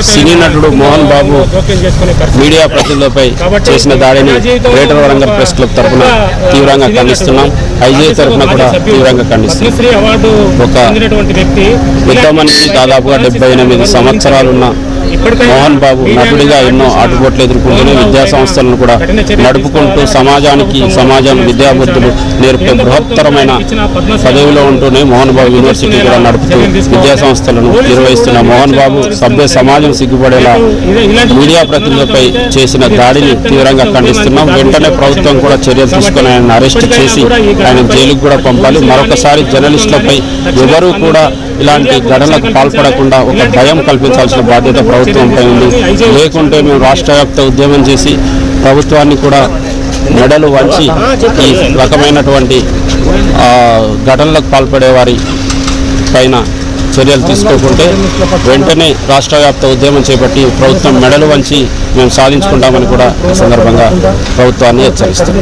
సినీ నటుడు మోహన్ బాబు మీడియా ప్రతినిధులపై చేసిన దాడిని గ్రేటర్ వరంగల్ ప్రెస్ క్లబ్ తరఫున తీవ్రంగా ఖండిస్తున్నాం. ఐజీ తరఫున కూడా తీవ్రంగా ఖండిస్తున్నాం. ఒక పెద్ద మనిషి దాదాపుగా 78 సంవత్సరాలున్న మోహన్ బాబు నటుడిగా ఎన్నో ఆటుపోట్లు ఎదుర్కొంటూనే విద్యా సంస్థలను కూడా నడుపుకుంటూ సమాజం విద్యాబుద్ధులు నేర్పే బృహత్తరమైన పదవిలో ఉంటూనే మోహన్ బాబు యూనివర్సిటీ కూడా నడుపుతూ విద్యా సంస్థలను నిర్వహిస్తున్న మోహన్ బాబు సమాజం సిగ్గుపడేలా మీడియా ప్రతినిధులపై చేసిన దాడిని తీవ్రంగా ఖండిస్తున్నాం. వెంటనే ప్రభుత్వం కూడా చర్యలు తీసుకుని ఆయన అరెస్ట్ చేసి ఆయన జైలుకు కూడా పంపాలి. మరొకసారి జర్నలిస్టులపై ఎవరూ కూడా ఇలాంటి ఘటనలకు పాల్పడకుండా ఒక భయం కల్పించాల్సిన బాధ్యత ప్రభుత్వంపై ఉంది. లేకుంటే మేము రాష్ట్ర వ్యాప్త ఉద్యమం చేసి ప్రభుత్వాన్ని కూడా మెడలు వంచి ఈ రకమైనటువంటి ఘటనలకు పాల్పడే వారి పైన చర్యలు తీసుకోకుంటే వెంటనే రాష్ట్ర వ్యాప్త ఉద్యమం చేపట్టి ప్రభుత్వం మెడలు వంచి మేము సాధించుకుంటామని కూడా ఈ సందర్భంగా ప్రభుత్వాన్ని హెచ్చరిస్తాం.